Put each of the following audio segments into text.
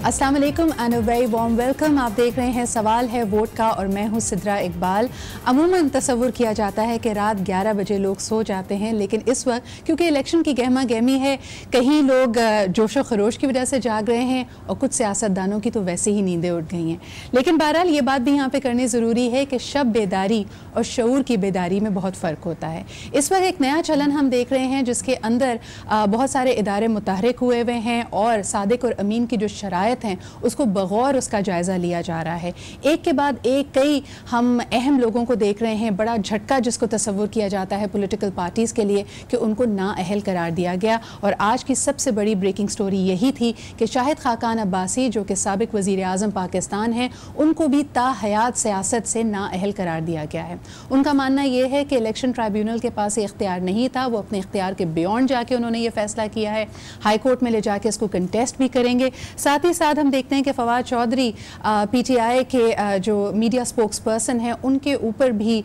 अस्सलाम वालेकुम and a very warm welcome. आप देख रहे हैं सवाल है वोट का और मैं हूं सिद्रा इकबाल। अमूमन तसव्वुर किया जाता है कि रात 11 बजे लोग सो जाते हैं, लेकिन इस वक्त क्योंकि इलेक्शन की गहमा गहमी है, कहीं लोग जोशो खरोश की वजह से जाग रहे हैं और कुछ सियासतदानों की तो वैसे ही नींदें उठ गई हैं। लेकिन बहरहाल ये बात भी यहाँ पे करनी ज़रूरी है कि शब बेदारी और शऊर की बेदारी में बहुत फ़र्क होता है। इस वक्त एक नया चलन हम देख रहे हैं जिसके अंदर बहुत सारे इदारे मुतहरिक हुए हुए हैं और सादिक और अमीन की जो शराइत हैं उसको बगौर उसका जायज़ा लिया जा रहा है। एक के बाद एक कई हम अहम लोगों को देख रहे हैं। बड़ा झटका जिसको तसव्वुर किया जाता है पॉलिटिकल पार्टीज़ के लिए कि उनको नाअहल करार दिया गया। और आज की सबसे बड़ी ब्रेकिंग स्टोरी यही थी कि शाहिद खाकान अब्बासी जो कि साबिक वज़ीर आज़म पाकिस्तान है, उनको भी ताहयात सियासत से नाअहल करार दिया गया है। उनका मानना यह है कि इलेक्शन ट्राइब्यूनल के पास ये इख्तियार नहीं था, वो अपने इख्तियार के बियॉन्ड जाके उन्होंने ये फैसला किया है। हाई कोर्ट में ले जाके इसको कंटेस्ट भी करेंगे। साथ ही साथ हम देखते हैं कि फवाद चौधरी पीटीआई के जो मीडिया स्पोक्स पर्सन हैं उनके ऊपर भी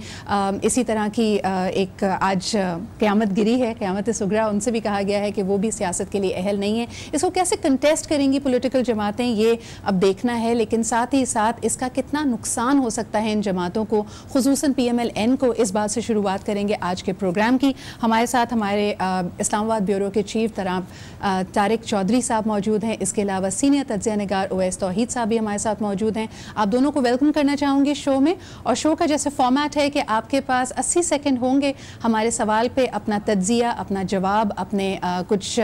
इसी तरह की एक आज क़यामत गिरी है, क़यामत सुगरा। उनसे भी कहा गया है कि वो भी सियासत के लिए अहल नहीं है। इसको कैसे कंटेस्ट करेंगी पॉलिटिकल जमातें, ये अब देखना है। लेकिन साथ ही साथ इसका कितना नुकसान हो सकता है इन जमातों को, खुसूसन PMLN को, इस बात से शुरुआत करेंगे आज के प्रोग्राम की। हमारे साथ हमारे इस्लामाबाद ब्यूरो के चीफ तारिक चौधरी साहब मौजूद हैं। इसके अलावा सीनियर तज्ज़िया निगार ओवैस तौहीद साहब भी हमारे साथ मौजूद हैं। आप दोनों को वेलकम करना चाहूँगी शो में। और शो का जैसे फॉर्मेट है कि आपके पास 80 सेकंड होंगे हमारे सवाल पे अपना तज्ज़िया, अपना जवाब, अपने कुछ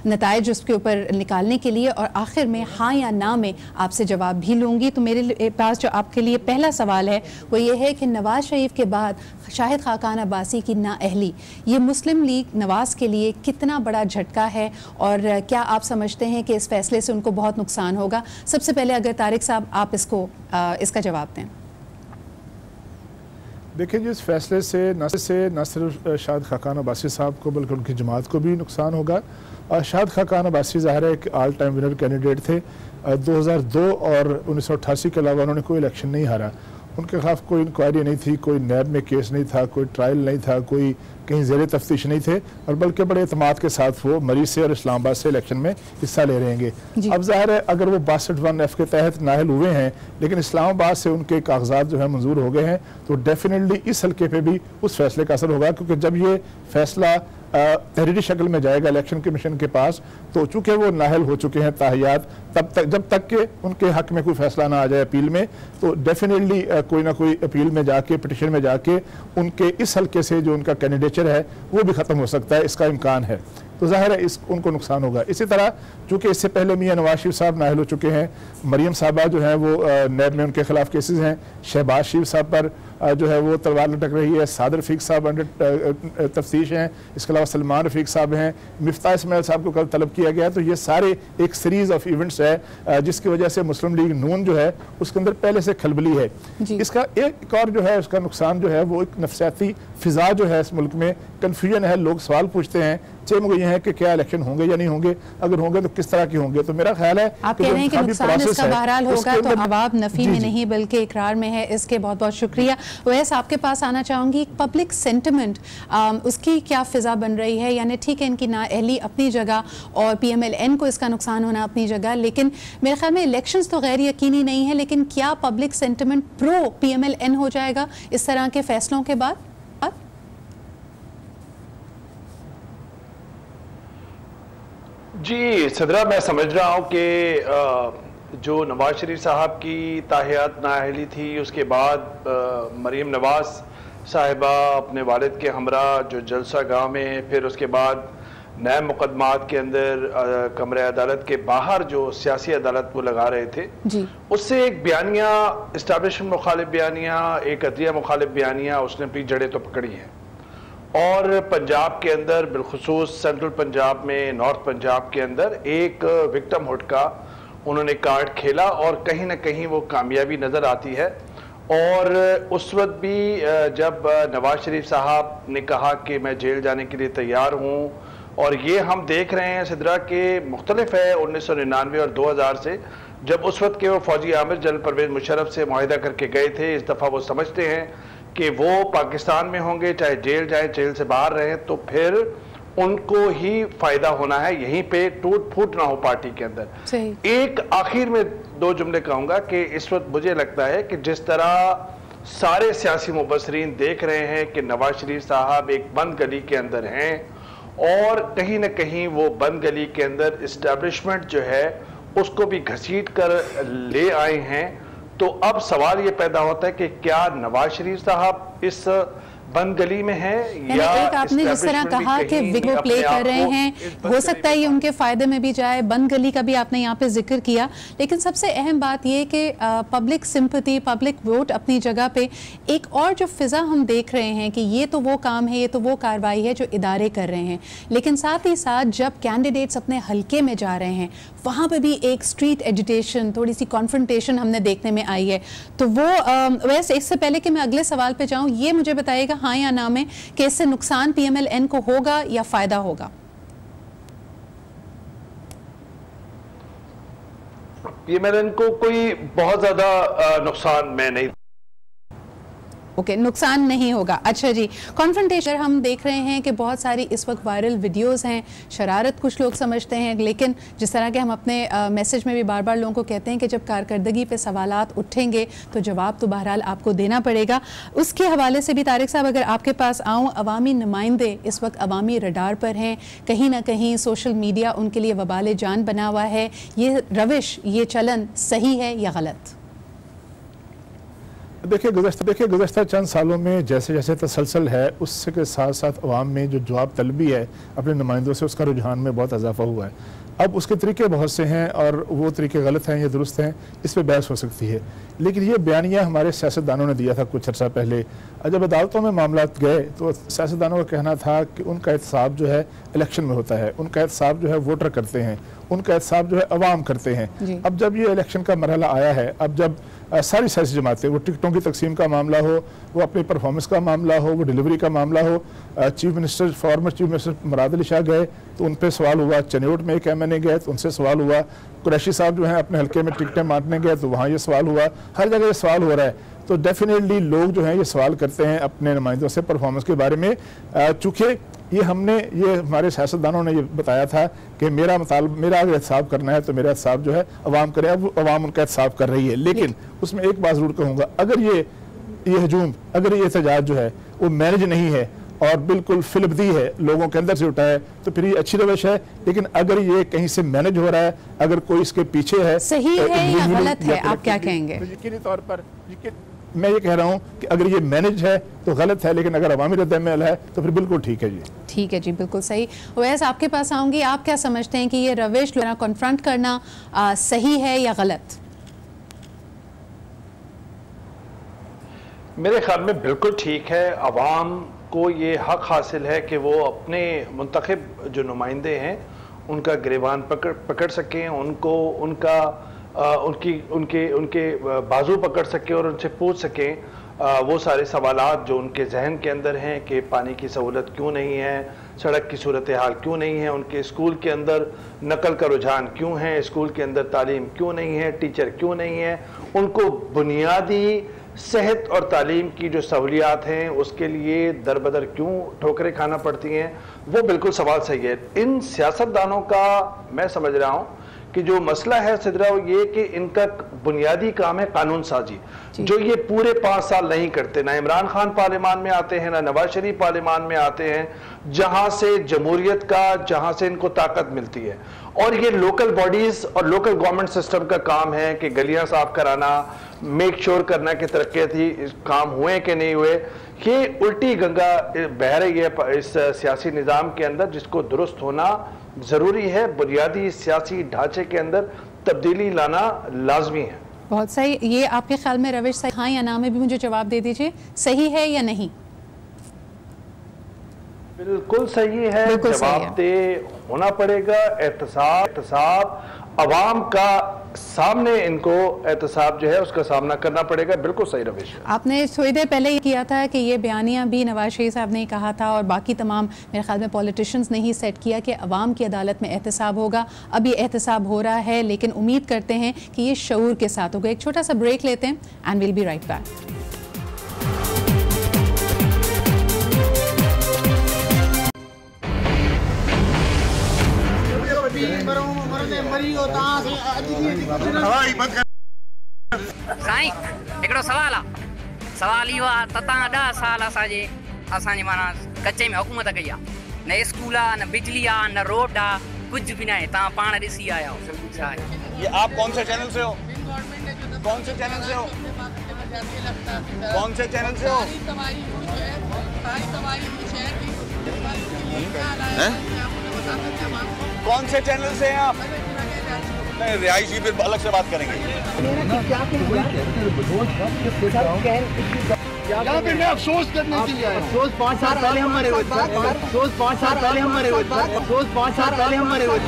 नताइज उसके ऊपर निकालने के लिए, और आखिर में हाँ या ना में आपसे जवाब भी लूँगी। तो मेरे पास जो आपके लिए पहला सवाल है वो ये है कि नवाज़ शरीफ के बाद शाहिद खाकान अब्बासी की नाअहली, ये मुस्लिम लीग नवाज़ के लिए कितना बड़ा झटका है और क्या आप समझते हैं कि इस फैसले से उनको बहुत नुकसान होगा? सबसे पहले अगर तारिक साहब आप इसका जवाब दें। देखिए, जिस फैसले से न सिर्फ शाहिद खाकान अब्बासी साहब को बल्कि उनकी जमात को भी नुकसान होगा। और शाहिद खाकान अब्बासी ज़ाहिर है एक ऑल टाइम विनर कैंडिडेट थे। 2002 और 1988 के अलावा उन्होंने कोई इलेक्शन नहीं हारा। उनके खिलाफ कोई इंक्वायरी नहीं थी, कोई नैब में केस नहीं था, कोई ट्रायल नहीं था, कोई कहीं ज़ेर तफ्तीश नहीं थे, और बल्कि बड़े एतमाद के साथ वो मरीज से और इस्लामाबाद से इलेक्शन में हिस्सा ले रहे हैं। अब ज़ाहिर है अगर वो 62(1)F के तहत नाअहल हुए हैं लेकिन इस्लामाबाद से उनके कागजात जो है मंजूर हो गए हैं, तो डेफिनेटली इस हल्के पे भी उस फैसले का असर होगा। क्योंकि जब ये फैसला तहरीरी शक्ल में जाएगा इलेक्शन कमीशन के पास, तो चूँकि वो नाअहल हो चुके हैं ताहियात, तब तक जब तक कि उनके हक में कोई फैसला ना आ जाए अपील में, तो डेफिनेटली कोई ना कोई अपील में जाके, पिटिशन में जाके उनके इस हल्के से जो उनका कैंडिडेचर है वो भी ख़त्म हो सकता है, इसका इम्कान है। तो ज़ाहिर है उनको नुकसान होगा। इसी तरह चूँकि इससे पहले मियाँ नवाज शरीफ साहब नाअहल हो चुके हैं, मरियम साहबा जो हैं वो नैब में उनके खिलाफ केसेस हैं, शहबाज शरीफ साहब पर जो है वो तलवार लटक रही है, सादर रफीक साहब अंडर तफ्तीश हैं, इसके अलावा सलमान रफीक साहब हैं, मिफ्ताह इस्माइल साहब को कल तलब किया गया। तो ये सारे एक सीरीज़ ऑफ इवेंट्स है जिसकी वजह से मुस्लिम लीग नून जो है उसके अंदर पहले से खलबली है। इसका एक और जो है उसका नुकसान जो है वो एक नफसियाती फिजा जो है इस मुल्क में, कन्फ्यूजन है, लोग सवाल पूछते हैं चेम ये है कि क्या इलेक्शन होंगे या नहीं होंगे, अगर होंगे तो किस तरह के होंगे। तो मेरा ख्याल है आप कह रहे हैं कि नुकसान इसका बहरहाल होगा, तो जवाब नफी में नहीं बल्कि इकरार में है। इसके बहुत बहुत शुक्रिया। वैसे आपके पास आना चाहूँगी, पब्लिक सेंटिमेंट उसकी क्या फिजा बन रही है? यानी ठीक है इनकी नाअहली अपनी जगह और PMLN को इसका नुकसान होना अपनी जगह, लेकिन मेरे ख्याल में इलेक्शंस तो गैर यकीनी नहीं है, लेकिन क्या पब्लिक सेंटिमेंट प्रो PMLN हो जाएगा इस तरह के फैसलों के बाद? जी सिद्रा, मैं समझ रहा हूँ कि जो नवाज शरीफ साहब की ताहियात नाअहली थी, उसके बाद मरीम नवाज साहिबा अपने वालिद के हमरा जो जलसा गांव में, फिर उसके बाद नए मुकदमात के अंदर कमरे अदालत के बाहर जो सियासी अदालत वो लगा रहे थे जी। उससे एक बयानिया, इस्टेब्लिशमेंट मुखालिफ बयानिया, एक अदलिया मुखालिफ बयानिया उसने अपनी जड़ें तो पकड़ी हैं। और पंजाब के अंदर, बिलखुसूस सेंट्रल पंजाब में, नॉर्थ पंजाब के अंदर एक विक्टिमहुड का उन्होंने कार्ड खेला और कहीं ना कहीं वो कामयाबी नज़र आती है। और उस वक्त भी जब नवाज शरीफ साहब ने कहा कि मैं जेल जाने के लिए तैयार हूँ, और ये हम देख रहे हैं सिद्रा के मुख्तलिफ है 1999 और 2000 से, जब उस वक्त के वो फौजी आमिर जनरल परवेज मुशर्रफ से मुआहिदा करके गए थे। इस दफ़ा वो समझते हैं कि वो पाकिस्तान में होंगे, चाहे जेल जाए, जेल से बाहर रहें, तो फिर उनको ही फायदा होना है, यहीं पे टूट फूट ना हो पार्टी के अंदर। एक आखिर में 2 जुमले कहूंगा कि इस वक्त मुझे लगता है कि जिस तरह सारे सियासी मुबसरीन देख रहे हैं कि नवाज शरीफ साहब एक बंद गली के अंदर हैं और कहीं ना कहीं वो बंद गली के अंदर इस्टेब्लिशमेंट जो है उसको भी घसीट कर ले आए हैं, तो अब सवाल ये पैदा होता है कि क्या नवाज शरीफ साहब इस बंद गली में है या एक आपने जिस तरह कहा कि वो प्ले कर रहे हैं, हो सकता है ये उनके फायदे में भी जाए, बंद गली का भी आपने यहाँ पे जिक्र किया, लेकिन सबसे अहम बात ये कि पब्लिक सिंपैथी, पब्लिक वोट अपनी जगह पे, एक और जो फिजा हम देख रहे हैं कि ये तो वो काम है, ये तो वो कार्रवाई है जो इदारे कर रहे हैं, लेकिन साथ ही साथ जब कैंडिडेट्स अपने हल्के में जा रहे हैं वहाँ पे भी एक स्ट्रीट एजिटेशन, थोड़ी सी कॉन्फ्रंटेशन हमने देखने में आई है। तो वो वैसे इससे पहले कि मैं अगले सवाल पे जाऊँ, ये मुझे बताइएगा हाँ या ना में कि इससे नुकसान पीएमएलएन को होगा या फायदा होगा? पीएमएलएन को कोई बहुत ज्यादा नुकसान मैं नहीं। ओके, नुकसान नहीं होगा। अच्छा जी, कॉन्फ्रंटेशन हम देख रहे हैं कि बहुत सारी इस वक्त वायरल वीडियोस हैं, शरारत कुछ लोग समझते हैं, लेकिन जिस तरह के हम अपने मैसेज में भी बार बार लोगों को कहते हैं कि जब कारकर्दगी पे सवालात उठेंगे तो जवाब तो बहरहाल आपको देना पड़ेगा। उसके हवाले से भी तारिक साहब अगर आपके पास आऊँ, अवामी नुमाइंदे इस वक्त अवामी रडार पर हैं, कहीं ना कहीं सोशल मीडिया उनके लिए वबाल जान बना हुआ है, ये रविश, ये चलन सही है या गलत? देखिए गुज़श्ता चंद सालों में जैसे जैसे तसलसल है उसके साथ साथ अवाम में जो जवाब तलबी है अपने नुमाइंदों से, उसका रुझान में बहुत इजाफा हुआ है। अब उसके तरीके बहुत से हैं और वो तरीके गलत हैं या दुरुस्त हैं, इस पर बहस हो सकती है, लेकिन ये बयानिया हमारे सियासतदानों ने दिया था कुछ अर्सा पहले। जब अदालतों में मामला गए तो सियासतदानों का कहना था कि उनका एहतसाब जो है इलेक्शन में होता है, उनका एहतसाब जो है वोटर करते हैं, उनका एहतसाब जो है अवाम करते हैं। अब जब ये इलेक्शन का मरहला आया है, अब जब सारी सियासी जमातें, वो टिकटों की तकसीम का मामला हो, वो अपनी परफॉर्मेंस का मामला हो, वो डिलीवरी का मामला हो, chief minister, former chief minister Murad Ali Shah गए तो उन पर सवाल हुआ, चनियोट में एक MNA गए तो उनसे सवाल हुआ, कुरैशी साहब जो है अपने हल्के में टिकटें बांटने गए तो वहाँ ये सवाल हुआ, हर जगह ये सवाल हो रहा है। तो डेफिनेटली लोग जो हैं ये सवाल करते हैं अपने नुमाइंदों से परफॉर्मेंस के बारे में। चूँकि ये हमारे सियासतदानों ने ये बताया था कि मेरा अगर एहतसाब करना है तो मेरा एहतसाब जो है अवाम करे, अब अवाम उनका एहतसाब कर रही है। लेकिन उसमें एक बात जरूर कहूँगा, अगर ये हजूम, अगर ये एहतजाज जो है वो मैनेज नहीं है और बिल्कुल फिलबदी है, लोगों के अंदर से उठा है, तो फिर ये अच्छी रवश है। लेकिन अगर ये कहीं से मैनेज हो रहा है, अगर कोई इसके पीछे है, सही है या गलत है, आप क्या कहेंगे? यकीनी तौर पर मैं ये कह रहा हूँ कि अगर ये मैनेज है तो गलत है, लेकिन अगर अवामी रद्द-ए-अमल है तो फिर बिल्कुल ठीक है जी। ठीक है जी, बिल्कुल सही। वैसे आपके पास आऊँगी, आप क्या समझते हैं कि ये रविश कॉन्फ्रंट करना सही है या गलत? मेरे ख्याल में बिल्कुल ठीक है। अवाम को ये हक हासिल है कि वो अपने मुंतखब जो नुमाइंदे हैं उनका गिरबान पकड़ सकें, उनके बाजू पकड़ सकें और उनसे पूछ सकें वो सारे सवालात जो उनके जहन के अंदर हैं कि पानी की सहूलत क्यों नहीं है, सड़क की सूरत हाल क्यों नहीं है, उनके स्कूल के अंदर नकल का रुझान क्यों है, स्कूल के अंदर तालीम क्यों नहीं है, टीचर क्यों नहीं है, उनको बुनियादी सेहत और तालीम की जो सहूलियात हैं उसके लिए दर बदर क्यों ठोकरें खाना पड़ती हैं, वो बिल्कुल सवाल सही है। इन सियासतदानों का मैं समझ रहा हूँ कि जो मसला है सिद्रा, वो ये कि इनका बुनियादी काम है कानून साजी, जो ये पूरे 5 साल नहीं करते। ना इमरान खान पार्लियामान में आते हैं, ना नवाज शरीफ पार्लियामान में आते हैं, जहां से जमहूरियत का, जहां से इनको ताकत मिलती है। और ये लोकल बॉडीज और लोकल गवर्नमेंट सिस्टम का काम है कि गलियां साफ कराना, मेक श्योर करना कि तरक्याती काम हुए कि नहीं हुए। ये उल्टी गंगा बह रही है इस सियासी निज़ाम के अंदर, जिसको दुरुस्त होना जरूरी है। बुनियादी सियासी ढांचे के अंदर तब्दीली लाना लाजमी है। बहुत सही। ये आपके ख्याल में रविश सही, हाँ या ना में भी मुझे जवाब दे दीजिए, सही है या नहीं? बिल्कुल सही है, जवाबदेह होना पड़ेगा। एहतसाब अवाम का सामने, इनको एहतसाब जो है उसका सामना करना पड़ेगा। बिल्कुल सही रविश। आपने थोड़ी देर पहले ये किया था कि ये बयानिया भी नवाज शरीफ साहब ने कहा था और बाकी तमाम मेरे ख्याल में पॉलिटिशियंस ने ही सेट किया कि अवाम की अदालत में एहतसाब होगा। अब ये एहतसाब हो रहा है, लेकिन उम्मीद करते हैं कि ये शऊर के साथ होगा। एक छोटा सा ब्रेक लेते हैं and will be right back. साईं हिकिड़ो सवाल आहे, सवाल इहो आहे त तव्हां 10 साल असांजे माना कच्चे में हुकूमत कई आहे, न स्कूल आहे, न बिजली आहे, न रोड आहे, कुछ भी ना है। तव्हां पाण ॾिसी आया हो। ये आप कौन से चैनल से हो? कौन से चैनल से हो? कौन से चैनल से हो? कौन से चैनल से हैं आप? नहीं, रिहायशी फिर अलग से बात करेंगे। यहाँ पे मैं अफसोस करने के लिए आया। अफसोस 5 साल पहले हमारे हुए थे। अफसोस 5 साल पहले हमारे हुए थे। अफसोस 5 साल पहले हमारे हुए थे।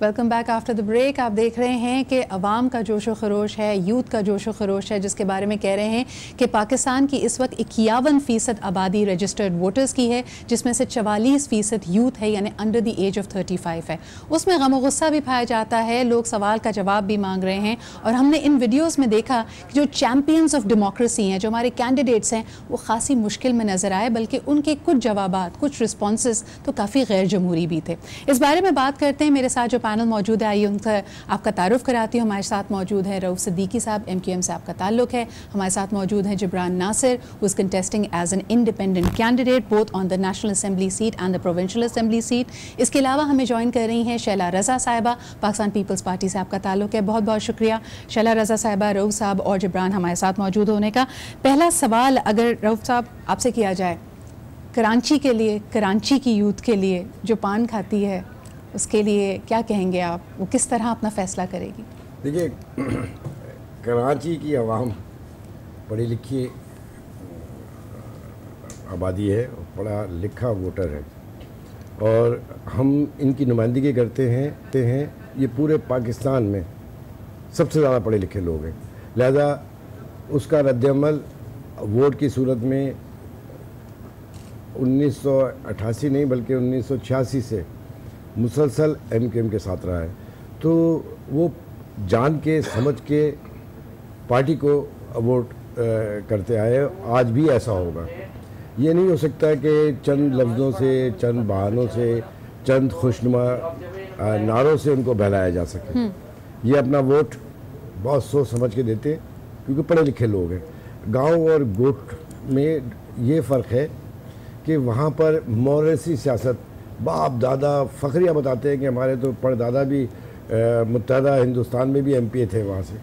Welcome back after the break. आप देख रहे हैं कि अवाम का जोश व खरोश है, यूथ का जोश व खरोश है, जिसके बारे में कह रहे हैं कि पाकिस्तान की इस वक्त 51% आबादी रजिस्टर्ड वोटर्स की है, जिसमें से 44% यूथ है, यानी अंडर द एज ऑफ 35 है। उसमें गम व गुस्सा भी पाया जाता है, लोग सवाल का जवाब भी मांग रहे हैं। और हमने इन वीडियोज़ में देखा कि जो चैम्पियंस ऑफ डेमोक्रेसी हैं, जो हमारे कैंडिडेट्स हैं, वो खासी मुश्किल में नज़र आए, बल्कि उनके कुछ जवाबात, कुछ रिस्पॉन्सेस तो काफ़ी गैर जमहूरी भी थे। इस बारे में बात करते हैं। मेरे साथ जो पैनल मौजूद है, आइए उनका आपका तारुफ कराती हूँ। हमारे साथ मौजूद है रऊफ सिद्दीकी साहब, MQM से आपका ताल्लुक है। हमारे साथ मौजूद है Jibran Nasir, who is contesting as an independent candidate both on the national assembly seat and the provincial assembly seat. इसके अलावा हमें ज्वाइन कर रही हैं शैला रज़ा साहिबा, पाकिस्तान पीपल्स पार्टी से आपका ताल्लुक है। बहुत बहुत शुक्रिया शैला रज़ा साहिबा, रऊफ साहब और जिब्रान हमारे साथ मौजूद होने का। पहला सवाल अगर रऊफ साहब आपसे किया जाए, कराची के लिए, कराची की यूथ के लिए जो पान खाती है, उसके लिए क्या कहेंगे आप? वो किस तरह अपना फ़ैसला करेगी? देखिए, कराची की आवाम पढ़ी लिखी आबादी है, पढ़ा लिखा वोटर है, और हम इनकी नुमाइंदगी करते हैं ये पूरे पाकिस्तान में सबसे ज़्यादा पढ़े लिखे लोग हैं। लिहाजा उसका रद्दअमल वोट की सूरत में 1988 नहीं बल्कि 1986 से मुसलसल MQM के साथ रहा है। तो वो जान के समझ के पार्टी को वोट करते आए, आज भी ऐसा होगा। ये नहीं हो सकता कि चंद लफ्ज़ों से, चंद बहानों से, चंद खुशनुमा नारों से उनको बहलाया जा सके। ये अपना वोट बहुत सोच समझ के देते हैं, क्योंकि पढ़े लिखे लोग हैं। गांव और गोट में ये फ़र्क है कि वहाँ पर मॉरेसी सियासत, बाप दादा फ़खरिया बताते हैं कि हमारे तो परदादा भी मुत्तहदा हिंदुस्तान में भी MPA थे वहाँ से,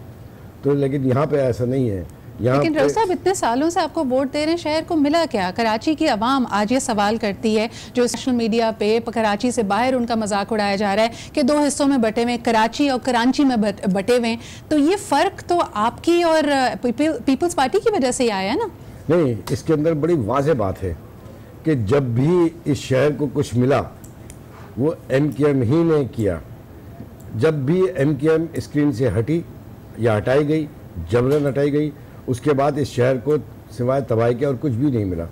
तो लेकिन यहाँ पे ऐसा नहीं है। लेकिन रऊफ साहब, इतने सालों से आपको वोट दे रहे हैं, शहर को मिला क्या? कराची की आवाम आज ये सवाल करती है, जो सोशल मीडिया पे कराची से बाहर उनका मजाक उड़ाया जा रहा है कि 2 हिस्सों में बटे हुए, कराची और कराची में बटे हुए। तो ये फ़र्क तो आपकी और पीपल्स पार्टी की वजह से ही आया है ना? नहीं, इसके अंदर बड़ी वाज़ेह बात है कि जब भी इस शहर को कुछ मिला वो MQM ही ने किया। जब भी MQM स्क्रीन से हटी या हटाई गई, जबरन हटाई गई, उसके बाद इस शहर को सिवाय तबाही के और कुछ भी नहीं मिला।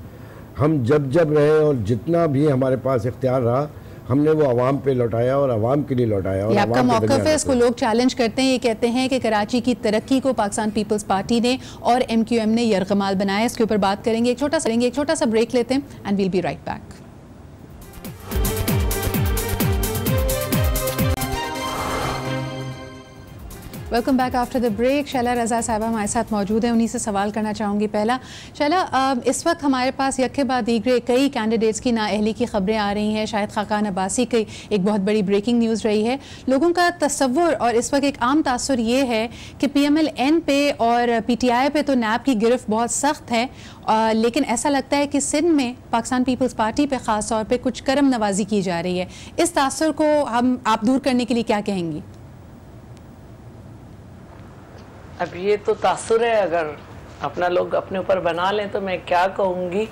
हम जब रहे और जितना भी हमारे पास इख्तियार रहा, हमने वो आवाम पे लौटाया और आवाम के लिए लौटाया। और आपका मौक़िफ़ है, इसको लोग चैलेंज करते हैं, ये कहते हैं कि कराची की तरक्की को पाकिस्तान पीपल्स पार्टी ने और MQM ने यरगमाल बनाया। इसके ऊपर बात करेंगे, एक छोटा सा ब्रेक लेते हैं and we'll be right back. Welcome back after the break. Shaila Raza साहिबा हमारे साथ मौजूद है, उन्हीं से सवाल करना चाहूँगी। पहला, शैला, इस वक्त हमारे पास यके बाद दीगरे कई कैंडिडेट्स की नाअहली की खबरें आ रही हैं। शाहिद खाकान अब्बासी की एक बहुत बड़ी ब्रेकिंग न्यूज़ रही है। लोगों का तस्वुर और इस वक्त एक आम तासुर ये है कि PMLN पे और PTI पे तो नैब की गिरफ्त बहुत सख्त है, लेकिन ऐसा लगता है कि सिंध में पाकिस्तान पीपल्स पार्टी पे ख़ास तौर पर कुछ करम नवाजी की जा रही है। इस तासुर को आप दूर करने के लिए क्या कहेंगी? अब ये तो तासुर है, अगर अपना लोग अपने ऊपर बना लें तो मैं क्या कहूँगी।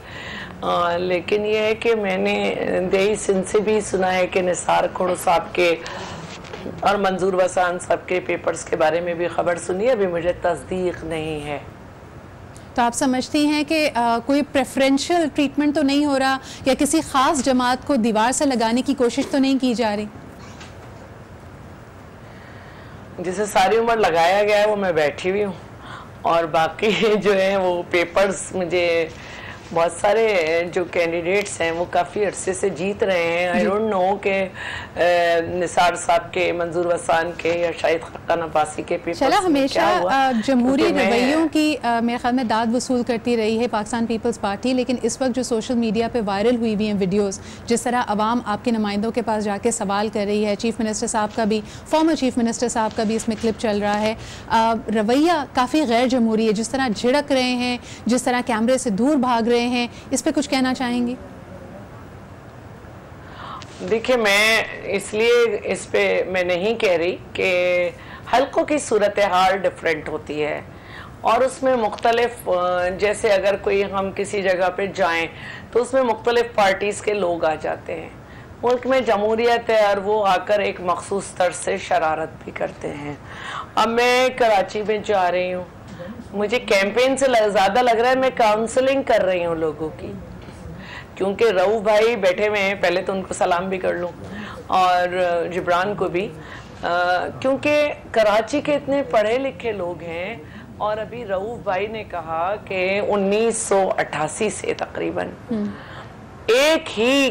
लेकिन ये है कि मैंने देही सिंध से भी सुना है कि निसार खोड़ो साहब के और मंजूर वसान साहब के पेपर्स के बारे में भी खबर सुनी है, अभी मुझे तस्दीक नहीं है। तो आप समझती हैं कि कोई प्रेफरेंशियल ट्रीटमेंट तो नहीं हो रहा, या किसी ख़ास जमात को दीवार से लगाने की कोशिश तो नहीं की जा रही? जिसे सारी उम्र लगाया गया है वो मैं बैठी हुई हूँ, और बाकी जो है वो पेपर्स, मुझे बहुत सारे जो कैंडिडेट्स हैं वो काफ़ी अरसे से जीत रहे हैं। आई डोंट नो कि निसार साहब के, मंजूर वसान के या शाहिद खाकान अब्बासी के पेपर्स चला हमेशा जमहूरी रवैयों की मेरे ख्याल में दाद वसूल करती रही है पाकिस्तान पीपल्स पार्टी, लेकिन इस वक्त जो सोशल मीडिया पे वायरल हुई हुई हैं वीडियोस, जिस तरह आवाम आपके नुमाइंदों के पास जाके सवाल कर रही है, चीफ मिनिस्टर साहब का भी, फॉर्मर चीफ मिनिस्टर साहब का भी इसमें क्लिप चल रहा है, रवैया काफ़ी गैर जमहूरी है, जिस तरह झिड़क रहे हैं, जिस तरह कैमरे से दूर भाग रहे हैं, इस पे कुछ कहना चाहेंगी? देखिए, मैं इसलिए इस पे मैं नहीं कह रही कि हल्कों की सूरत हाल डिफरेंट होती है और उसमें मुख्तलिफ, जैसे अगर कोई हम किसी जगह पे जाएं तो उसमें मुख्तलिफ पार्टीज़ के लोग आ जाते हैं। मुल्क में जमहूरियत है और वो आकर एक मखसूस तर्ज से शरारत भी करते हैं। अब मैं कराची में जा रही हूँ, मुझे कैंपेन से ज़्यादा लग रहा है मैं काउंसलिंग कर रही हूँ लोगों की, क्योंकि रऊफ भाई बैठे हुए हैं, पहले तो उनको सलाम भी कर लूँ और जिब्रान को भी, क्योंकि कराची के इतने पढ़े लिखे लोग हैं और अभी रऊफ भाई ने कहा कि 1988 से तकरीबन एक ही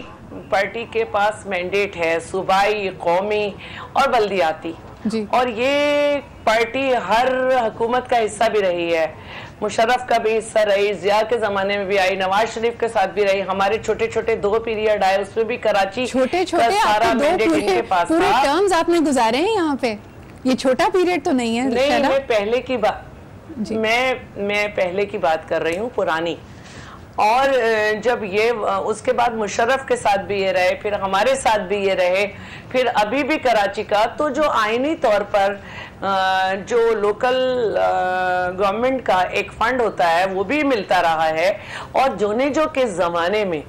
पार्टी के पास मैंडेट है, सूबाई, कौमी और बल्दियाती, और ये पार्टी हर हुकूमत का हिस्सा भी रही है। मुशर्रफ का भी हिस्सा रही, जिया के ज़माने में भी आई, नवाज शरीफ के साथ भी रही, हमारे छोटे छोटे 2 पीरियड आए उसमें भी कराची छोटे छोटे सारा मैंडेट इनके पास पूरे टर्म्स आपने गुजारे हैं यहाँ पे, ये छोटा पीरियड तो नहीं है? नहीं, मैं पहले की बात मैं पहले की बात कर रही हूँ, पुरानी। और जब ये उसके बाद मुशर्रफ के साथ भी ये रहे, फिर हमारे साथ भी ये रहे, फिर अभी भी कराची का, तो जो आईनी तौर पर जो लोकल गवर्नमेंट का एक फंड होता है वो भी मिलता रहा है। और जोने जो के ज़माने में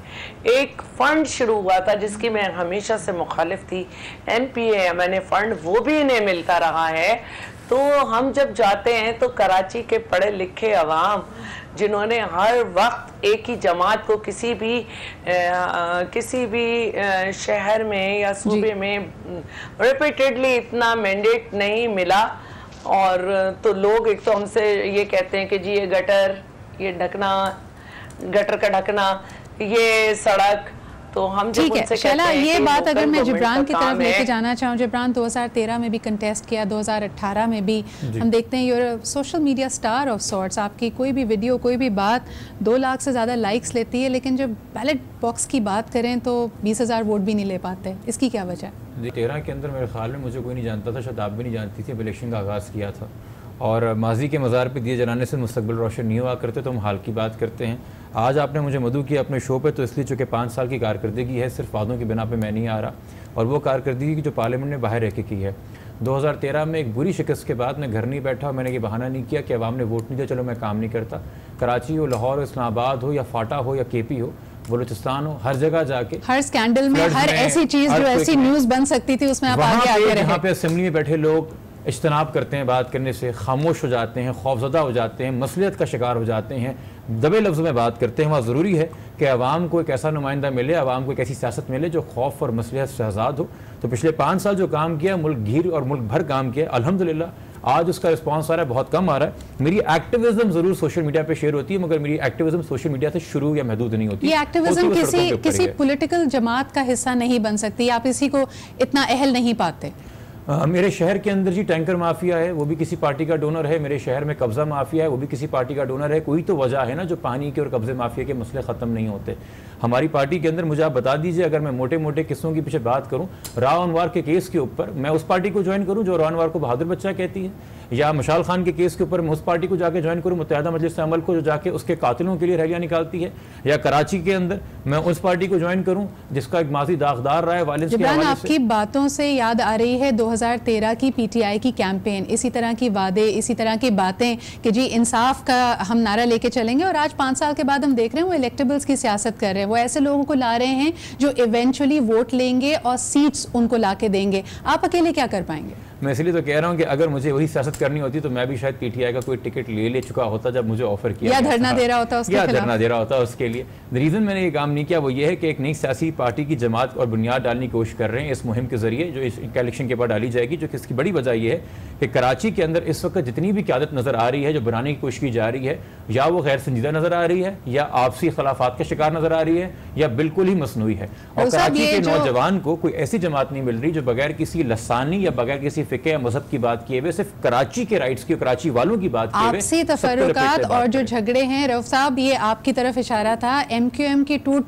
एक फंड शुरू हुआ था जिसकी मैं हमेशा से मुखालिफ थी, NPA फंड, वो भी इन्हें मिलता रहा है। तो हम जब जाते हैं तो कराची के पढ़े लिखे अवाम जिन्होंने हर वक्त एक ही जमात को किसी भी शहर में या सूबे में रिपीटेडली इतना मैंडेट नहीं मिला, और तो लोग एक तो हमसे ये कहते हैं कि जी ये गटर, ये ढकना, गटर का ढकना, ये सड़क, तो हम ठीक है शैला, ये बात अगर मैं जिब्रान की तरफ लेके जाना चाहूँ, जिब्रान 2013 में भी कंटेस्ट किया, 2018 में भी हम देखते हैं your social media star of sorts, आपकी कोई भी वीडियो, कोई भी बात 2 लाख से ज़्यादा लाइक्स लेती है, लेकिन जब बैलेट बॉक्स की बात करें तो 20,000 वोट भी नहीं ले पाते, इसकी क्या वजह है? 13 के अंदर मेरे ख्याल में मुझे कोई नहीं जानता था, शायद आप भी नहीं जानती थी, इलेक्शन का आगाज़ किया था और माजी के मज़ार पे दिए जलाने से मुस्तकबिल रोशन नहीं हुआ करते, तो हम हाल की बात करते हैं। आज आपने मुझे मदऊ किया अपने शो पे, तो इसलिए चूँकि 5 साल की कारकर्दगी है, सिर्फ वादों की बिना पे मैं नहीं आ रहा, और वो कारकर्दगी जो पार्लियामेंट ने बाहर रह के की है। 2013 में एक बुरी शिकस्त के बाद मैं घर नहीं बैठा, मैंने ये बहाना नहीं किया कि अवाम ने वोट नहीं दिया, चलो मैं काम नहीं करता। कराची हो, लाहौर हो, इस्लामाबाद हो, या फाटा हो, या KP हो, बलूचिस्तान हो, हर जगह जाके, हर स्कैंडल में, हर ऐसी चीज़ जो ऐसी न्यूज़ बन सकती थी उसमें आप आगे आगे रहे। यहाँ पे असेंबली में बैठे लोग इज्तनाब करते हैं बात करने से, खामोश हो जाते हैं, खौफजदा हो जाते हैं, मसलियत का शिकार हो जाते हैं, दबे लफ्ज़ों में बात करते हैं। वहाँ ज़रूरी है कि आवाम को एक ऐसा नुमाइंदा मिले, आवाम को एक ऐसी सियासत मिले जो खौफ और मसलियत से आज़ाद हो। तो पिछले 5 साल जो काम किया, मुल्क घिर और मुल्क भर काम किया, अल्हम्दुलिल्लाह आज उसका रिस्पॉन्स आ रहा है, बहुत कम आ रहा है। मेरी एक्टिविज्म ज़रूर सोशल मीडिया पे शेयर होती है, मगर मेरी एक्टिविज्म सोशल मीडिया से शुरू या महदूद नहीं होती। ये एक्टिविज्म किसी पॉलिटिकल जमात का हिस्सा नहीं बन सकती, आप इसी को इतना अहल नहीं पाते। मेरे शहर के अंदर जी टैंकर माफिया है, वो भी किसी पार्टी का डोनर है। मेरे शहर में कब्जा माफिया है, वो भी किसी पार्टी का डोनर है। कोई तो वजह है ना जो पानी के और कब्जे माफिया के मसले ख़त्म नहीं होते। हमारी पार्टी के अंदर मुझे आप बता दीजिए, अगर मैं मोटे मोटे किस्सों के पीछे बात करूं, राव अनवार के केस के ऊपर मैं उस पार्टी को ज्वाइन करूं जो राव अनवार को बहादुर बच्चा कहती है, या मशाल खान के केस के ऊपर मैं उस पार्टी को जाके ज्वाइन करूं, मुत्तहिदा मजलिस अमल को, जो जाके उसके कातिलों के लिए रैलियां निकालती है, या कराची के अंदर मैं उस पार्टी को ज्वाइन करूं जिसका एक माजी दागदार रहा है वायलेंस के हवाले से। आपकी बातों से याद आ रही है 2013 की PTI की कैंपेन, इसी तरह की वादे, इसी तरह की बातें कि जी इंसाफ का हम नारा लेके चलेंगे, और आज 5 साल के बाद हम देख रहे हैं वो इलेक्टेबल्स की सियासत कर रहे हैं, वो ऐसे लोगों को ला रहे हैं जो इवेंचुअली वोट लेंगे और सीट्स उनको ला के देंगे। आप अकेले क्या कर पाएंगे? मैं इसलिए तो कह रहा हूँ कि अगर मुझे वही सियासत करनी होती तो मैं भी शायद पीटीआई का कोई टिकट ले चुका होता जब मुझे ऑफर किया या धरना दे रहा होता उसके खिलाफ, या धरना दे रहा होता उसके लिए। द रीज़न मैंने ये काम नहीं किया वो ये है कि एक नई सियासी पार्टी की जमात और बुनियाद डालने की कोशिश कर रहे हैं इस मुहिम के जरिए जो इस इलेक्शन के बाद डाली जाएगी, जो कि इसकी बड़ी वजह यह है कि कराची के अंदर इस वक्त जितनी भी क़यादत नज़र आ रही है जो बनाने की कोशिश की जा रही है या वो गैर संजीदा नज़र आ रही है या आपसी खिलाफात का शिकार नज़र आ रही है या बिल्कुल ही मसनूई है। और कराची के नौजवान को कोई ऐसी जमात नहीं मिल रही जो बगैर किसी लसानी या बगैर किसी फ़िक़्ह या मज़हब की बात किए हुए सिर्फ कराची के राइट्स की, कराची वालों की बात किए हुए आपसी तफर्रुकात और जो झगड़े हैं। रऊफ साहब, ये आपकी तरफ इशारा था MQM की टूट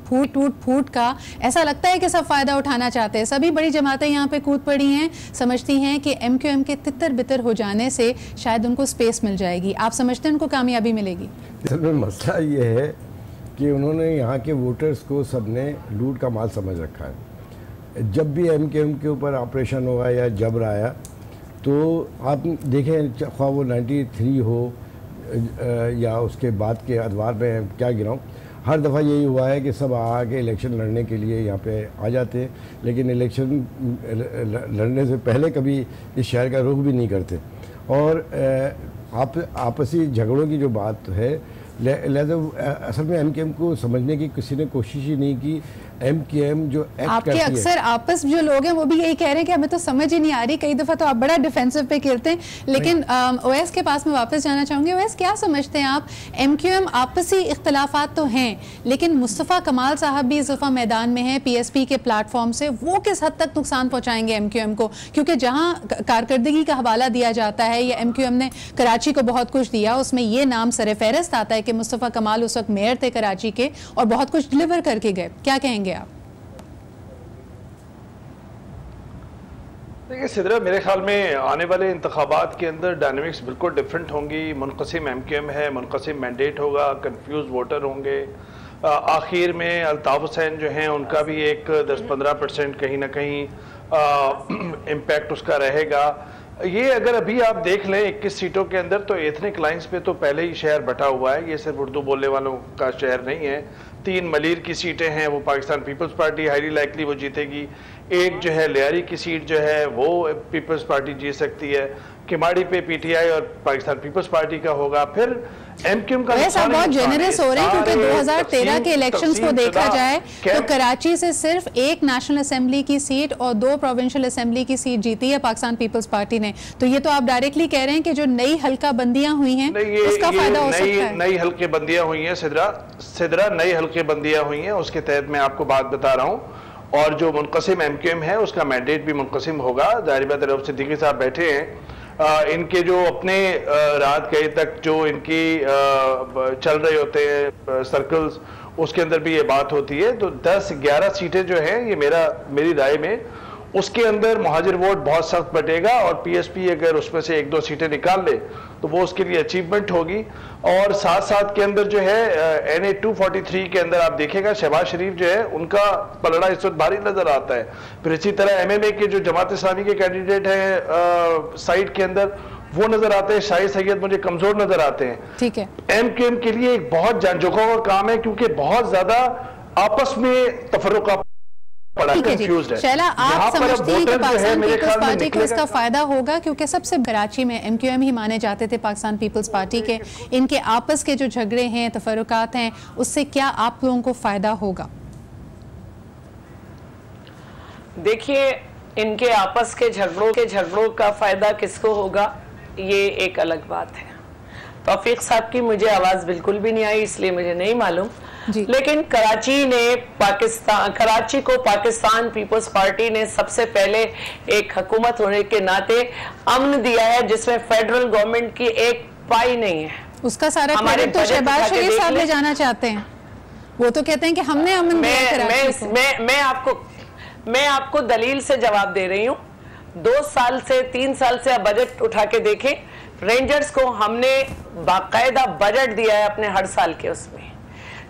फूट का। ऐसा लगता है कि सब फायदा उठाना चाहते हैं, सभी बड़ी जमातें यहाँ पे कूद पड़ी हैं, समझती हैं कि MQM के तितर बितर हो जाने से शायद उनको स्पेस मिल जाएगी। आप समझते हैं उनको कामयाबी मिलेगी? असल में मसला ये है कि उन्होंने यहाँ के वोटर्स को सबने लूट का माल समझ रखा है। जब भी MQM के ऊपर ऑपरेशन हुआ या जबर आया तो आप देखें, ख्वाह वो 93 हो या उसके बाद के अदवार में क्या गिनाऊँ, हर दफ़ा यही हुआ है कि सब आके इलेक्शन लड़ने के लिए यहाँ पे आ जाते हैं, लेकिन इलेक्शन लड़ने से पहले कभी इस शहर का रुख भी नहीं करते। और आपसी झगड़ों की जो बात है, लिहाजा असल में MQM को समझने की किसी ने कोशिश ही नहीं की। MQM जो एक्ट आपके करती अक्सर आपस जो लोग हैं वो भी यही कह रहे हैं कि हमें तो समझ ही नहीं आ रही। कई दफ़ा तो आप बड़ा डिफेंसिव पे खेलते हैं, लेकिन ओवैस के पास मैं वापस जाना चाहूँगी। ओवैस, क्या समझते हैं आप, MQM आपसी इख्तलाफात तो हैं लेकिन मुस्तफ़ा कमाल साहब भी इस दफ़ा मैदान में हैं PSP के प्लेटफॉर्म से, वो किस हद तक नुकसान पहुँचाएंगे MQM को? क्योंकि जहाँ कारकर्दगी का हवाला दिया जाता है या MQM ने कराची को बहुत कुछ दिया, उसमें ये नाम सर फहरिस्त आता है कि मुस्तफ़ा कमाल उस वक्त मेयर थे कराची के और बहुत कुछ डिलीवर करके गए। क्या कहेंगे आप? देखिए सिदरा, मेरे ख्याल में आने वाले इंतखाबात के अंदर डायनामिक्स बिल्कुल डिफरेंट होंगी। मुनक़सिम MQM है, मुनक़सिम मैंडेट होगा, कंफ्यूज वोटर होंगे। आखिर में अल्ताफ़ हुसैन जो हैं उनका भी एक 10-15% कहीं ना कहीं इम्पैक्ट उसका रहेगा। ये अगर अभी आप देख लें 21 सीटों के अंदर तो एथनिक लाइंस पे तो पहले ही शहर बटा हुआ है, ये सिर्फ उर्दू बोलने वालों का शहर नहीं है। 3 मलीर की सीटें हैं, वो पाकिस्तान पीपल्स पार्टी हाईली लाइकली वो जीतेगी। एक जो है लियारी की सीट जो है वो पीपल्स पार्टी जीत सकती है। किमाड़ी पे PTI और पाकिस्तान पीपल्स पार्टी का होगा। फिर MQM का बहुत जेनरस हो रहे हैं क्योंकि 2013 के इलेक्शंस को देखा जाए तो कराची से सिर्फ एक नेशनल असेंबली की सीट और 2 प्रोविंशियल असेंबली की सीट जीती है पाकिस्तान पीपल्स पार्टी ने। तो ये तो आप डायरेक्टली कह रहे हैं कि जो नई हल्का बंदियां हुई हैं उसका फायदा हो सकता है। नई हल्के बंदियां हुई हैं सिदरा नई हल्के बंदियां हुई हैं, उसके तहत मैं आपको बात बता रहा हूँ। और जो मुनक़सिम MQM है उसका मैंडेट भी मुनक़सिम होगा। ज़ाहिर बात है, रऊफ सिद्दीकी साहब बैठे हैं, इनके जो अपने रात गए तक जो इनकी चल रहे होते हैं सर्कल्स, उसके अंदर भी ये बात होती है। तो 10-11 सीटें जो हैं ये मेरी राय में उसके अंदर मुहाजिर वोट बहुत सख्त बटेगा और PSP अगर उसमें से 1-2 सीटें निकाल ले तो वो उसके लिए अचीवमेंट होगी। और साथ साथ के अंदर जो है NA 243 के अंदर आप देखेगा शहबाज शरीफ जो है उनका पलड़ा इस वक्त भारी नजर आता है। फिर इसी तरह MMA के जो जमात इस्लामी के कैंडिडेट हैं साइड के अंदर वो नजर आते हैं, शाहिद सैयद मुझे कमजोर नजर आते हैं। ठीक है, MQM के लिए एक बहुत जानजोखों का काम है क्योंकि बहुत ज्यादा आपस में तफर्रुका शैला, आप समझती हैं कि पाकिस्तान पीपल्स पार्टी को इसका फायदा होगा क्योंकि सबसे कराची में MQM ही माने जाते थे पाकिस्तान पीपल्स पार्टी के, इनके आपस के जो झगड़े हैं तफर्रुकात हैं उससे क्या आप लोगों को फायदा होगा? देखिए, इनके आपस के झगड़ों का फायदा किसको होगा ये एक अलग बात है। तौफीक साहब की मुझे आवाज बिल्कुल भी नहीं आई इसलिए मुझे नहीं मालूम, लेकिन कराची को पाकिस्तान पीपल्स पार्टी ने सबसे पहले एक हुकूमत होने के नाते अमन दिया है जिसमें फेडरल गवर्नमेंट की एक पाई नहीं है। उसका सारा क्रेडिट तो शहबाज शरीफ साहब ले जाना चाहते हैं, वो तो कहते हैं कि हमने अमन दिया कराची को। मैं आपको दलील से जवाब दे रही हूँ। 2 साल से 3 साल से आप बजट उठा के देखें, रेंजर्स को हमने बाकायदा बजट दिया है अपने हर साल के, उसमें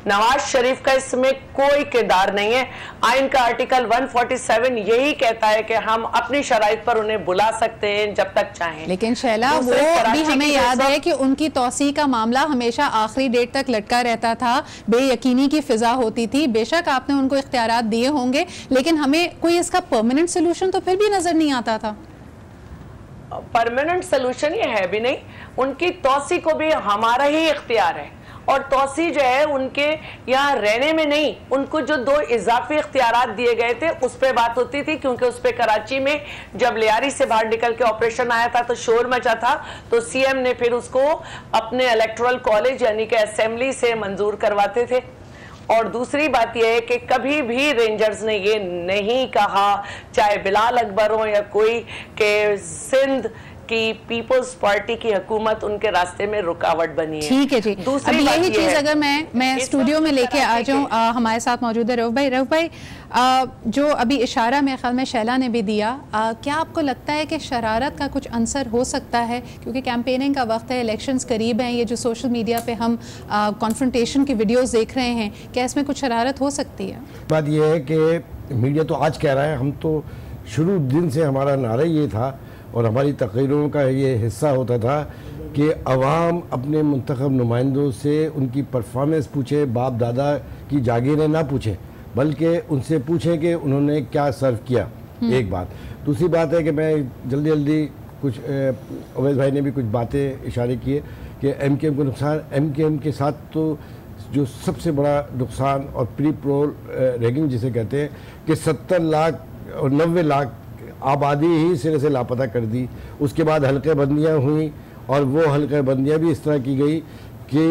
नवाज शरीफ का इसमें कोई किरदार नहीं है। आइन का आर्टिकल 147 यही कहता है कि हम अपनी शराइत पर उन्हें बुला सकते हैं जब तक चाहें। लेकिन शैला, वो भी हमें याद है कि उनकी तौसी का मामला हमेशा आखिरी डेट तक लटका रहता था, बेयकीनी की फिजा होती थी। बेशक आपने उनको इख्तियारात दिए होंगे लेकिन हमें कोई इसका परमानेंट सोल्यूशन तो फिर भी नजर नहीं आता था। परमानेंट सोल्यूशन ये है भी नहीं। उनकी तौसी को भी हमारा ही इख्तियार है, और तौसी जो है उनके यहाँ रहने में नहीं, उनको जो 2 इजाफी इख्तियारात दिए गए थे उस पर बात होती थी, क्योंकि उस पर कराची में जब लियारी से बाहर निकल के ऑपरेशन आया था तो शोर मचा था, तो सीएम ने फिर उसको अपने इलेक्टोरल कॉलेज यानी कि असेंबली से मंजूर करवाते थे। और दूसरी बात यह है कि कभी भी रेंजर्स ने ये नहीं कहा, चाहे बिलाल अकबर हो या कोई, के सिंध कि पीपल्स पार्टी की हुकूमत उनके रास्ते में रुकावट बनी है। ठीक है जी। दूसरी यही चीज अगर मैं स्टूडियो में लेके आ जाऊं, हमारे साथ मौजूद है रऊफ भाई, जो अभी इशारा मेरे ख्याल में शैला ने भी दिया, क्या आपको लगता है कि शरारत का कुछ अंसर हो सकता है, क्योंकि कैंपेनिंग का वक्त है, इलेक्शंस करीब हैं, ये जो सोशल मीडिया पे हम कॉन्फ्रंटेशन की वीडियोस देख रहे हैं, क्या इसमें कुछ शरारत हो सकती है? बात यह है कि मीडिया तो आज कह रहा है, हम तो शुरू दिन से हमारा नारा ये था और हमारी तकरीरों का ये हिस्सा होता था कि अवाम अपने मुंतखब नुमाइंदों से उनकी परफॉर्मेंस पूछे, बाप दादा की जागीरें ना पूछें, बल्कि उनसे पूछें कि उन्होंने क्या सर्व किया। एक बात। दूसरी बात है कि मैं जल्दी जल्दी कुछ अवैध भाई ने भी कुछ बातें इशारे किए कि एमकेएम को नुकसान, एमकेएम के साथ तो जो सबसे बड़ा नुकसान और प्री पोल रैगिंग जिसे कहते हैं कि 70 लाख और 90 लाख आबादी ही सिरे से लापता कर दी। उसके बाद हल्के बंदियाँ हुई और वो हल्के बंदियाँ भी इस तरह की गई कि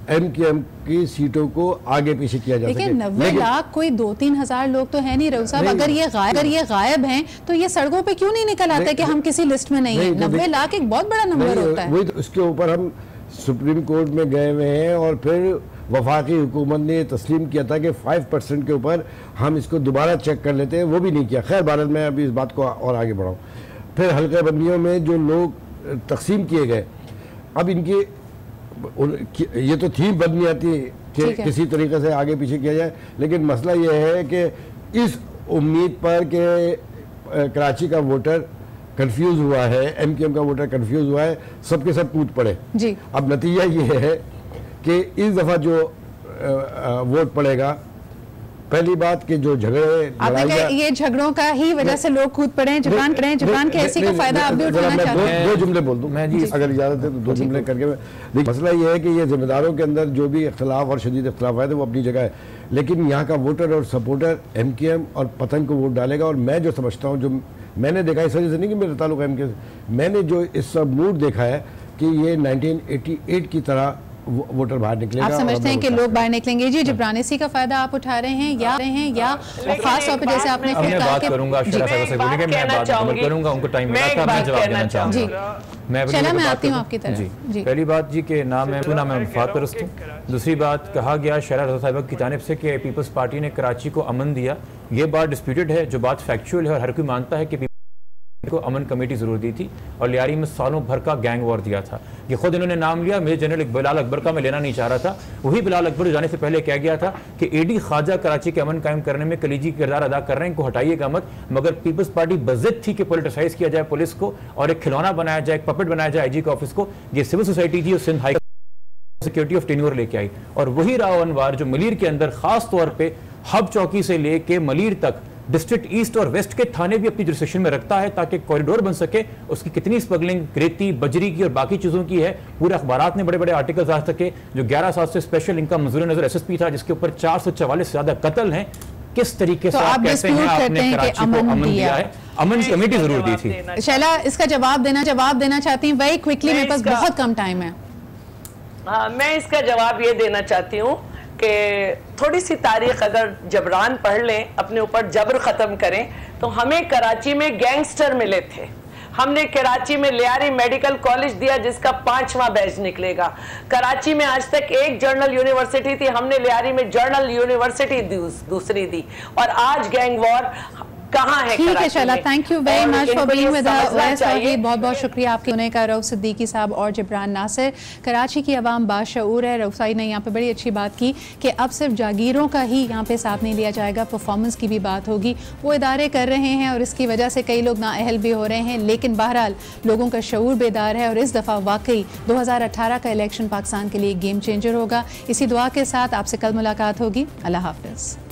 एमकेएम की सीटों को आगे पीछे किया जा सके। 90 लाख कोई 2-3 हज़ार लोग तो है नहीं रऊफ साहब, अगर ये गायब हैं तो ये सड़कों पे क्यों नहीं निकल आते कि हम किसी लिस्ट में नहीं है? 90 लाख एक बहुत बड़ा नंबर होता है। वही तो, उसके ऊपर हम सुप्रीम कोर्ट में गए हुए हैं और फिर वफाकी हुकूमत ने तस्लीम किया था कि 5% के ऊपर हम इसको दोबारा चेक कर लेते हैं, वो भी नहीं किया। खैर भारत में अभी इस बात को और आगे बढ़ाऊँ। फिर हल्के बंदियों में जो लोग तकसीम किए गए, अब इनकी ये तो थी बदनीयती कि किसी तरीके से आगे पीछे किया जाए, लेकिन मसला ये है कि इस उम्मीद पर कि कराची का वोटर कंफ्यूज हुआ है, एमकेएम का वोटर कंफ्यूज हुआ है, सबके सब कूद पड़े जी। अब नतीजा ये है कि इस दफ़ा जो वोट पड़ेगा, पहली बात कि जो झगड़े ये झगड़ों का ही वजह से लोग कूद पड़े हैं, जुबान के ऐसी का फायदा आप भी उठाना चाहते हैं। दो जुमले बोल दूं मैं जी, अगर इजाजत है तो 2 जुमले करके। मसला ये है कि ये जिम्मेदारों के अंदर जो भी इख्तलाफ और शदीद इख्तलाफ है वो अपनी जगह है, लेकिन यहाँ का वोटर और सपोर्टर एमकेएम और पतंग को वोट डालेगा। और मैं जो समझता हूँ, जो मैंने देखा, इस वजह से नहीं कि मेरा ताल्लुक एमकेएम से, मैंने जो इस सब मूड देखा है कि ये 1988 की तरह वोटर बाहर निकलेगा। आप समझते हैं कि लोग बाहर निकलेंगे? जी जिब्रान, इसी का फायदा आप उठा रहे हैं या खास तौर पे जैसे आपने बात करूंगा उनको टाइम मिला था, मैं जवाब देना चाहूंगा। मैं आती हूँ आपकी तरफ। जी पहली बात जी के नाम है वफात परस्त हूँ। दूसरी बात, कहा गया शहरा रज़ा साहिबा की जानिब से कि पीपल्स पार्टी ने कराची को अमन दिया, ये बात डिस्प्यूटेड है। जो बात फैक्चुअल है और हर कोई मानता है कि को अमन कमेटी जरूर दी थी और लियारी में सालों भर का गैंग वॉर दिया था। ये खुद इन्होंने नाम लिया, मेजर जनरल बिलाल अकबर का मैं लेना नहीं चाह रहा था। वही बिलाल अकबर जाने से पहले कह गया था कि एडी ख्वाजा कराची के अमन कायम करने में कलीजी किरदार अदा कर रहे हैं, इनको हटाइएगा मत। मगर पीपल्स पार्टी बज़िद थी कि पोलिटिसाइज किया जाए पुलिस को और एक खिलौना बनाया जाए, एक पपेट बनाया जाए आईजी के ऑफिस को। ये सिविल सोसाइटी थी और Sindh high security of tenure लेके आई। और वही राव अनवार जो मलीर के अंदर खास तौर पर हब चौकी से लेके मलीर तक डिस्ट्रिक्ट ईस्ट और वेस्ट के थाने भी अपनी जुरिस्डिक्शन में रखता है ताकि कॉरिडोर बन सके। उसकी कितनी स्मगलिंग रेती, बजरी की और बाकी चीज़ों की है, पूरे अखबारात में बड़े बड़े आर्टिकल्स आ सके। जो 11 साल से स्पेशल इनका मंजूर नजर एसएसपी था, जिसके ऊपर 444 से ज्यादा कत्ल हैं। किस तरीके से आप कहते हैं आपने कराची को अमन दिया है? अमन कमेटी जरूर दी थी। शैला, इसका जवाब देना चाहती हूँ। भाई क्विकली, मेरे पास बहुत कम टाइम है। हाँ, मैं इसका जवाब ये देना चाहती हूँ कि थोड़ी सी तारीख अगर जबरान पढ़ लें, अपने ऊपर जबर ख़त्म करें, तो हमें कराची में गैंगस्टर मिले थे। हमने कराची में लियारी मेडिकल कॉलेज दिया जिसका 5वां बैच निकलेगा। कराची में आज तक एक जर्नल यूनिवर्सिटी थी, हमने लियारी में जर्नल यूनिवर्सिटी दूसरी दी। और आज गैंग वॉर कहाँ है? ठीक है Shaila, thank you very much for being with us. बहुत बहुत शुक्रिया आपके होने का, रऊफ सिद्दीकी साहब और जिब्रान नासिर। कराची की आवाम बाशऊर है। रऊफ साहब ने यहाँ पे बड़ी अच्छी बात की कि अब सिर्फ जागीरों का ही यहाँ पे साथ नहीं लिया जाएगा, परफॉर्मेंस की भी बात होगी। वो इदारे कर रहे हैं और इसकी वजह से कई लोग नाअहल भी हो रहे हैं, लेकिन बहरहाल लोगों का शऊर बेदार है और इस दफ़ा वाकई 2018 का इलेक्शन पाकिस्तान के लिए गेम चेंजर होगा। इसी दुआ के साथ आपसे कल मुलाकात होगी। अल्लाह हाफ़िज़।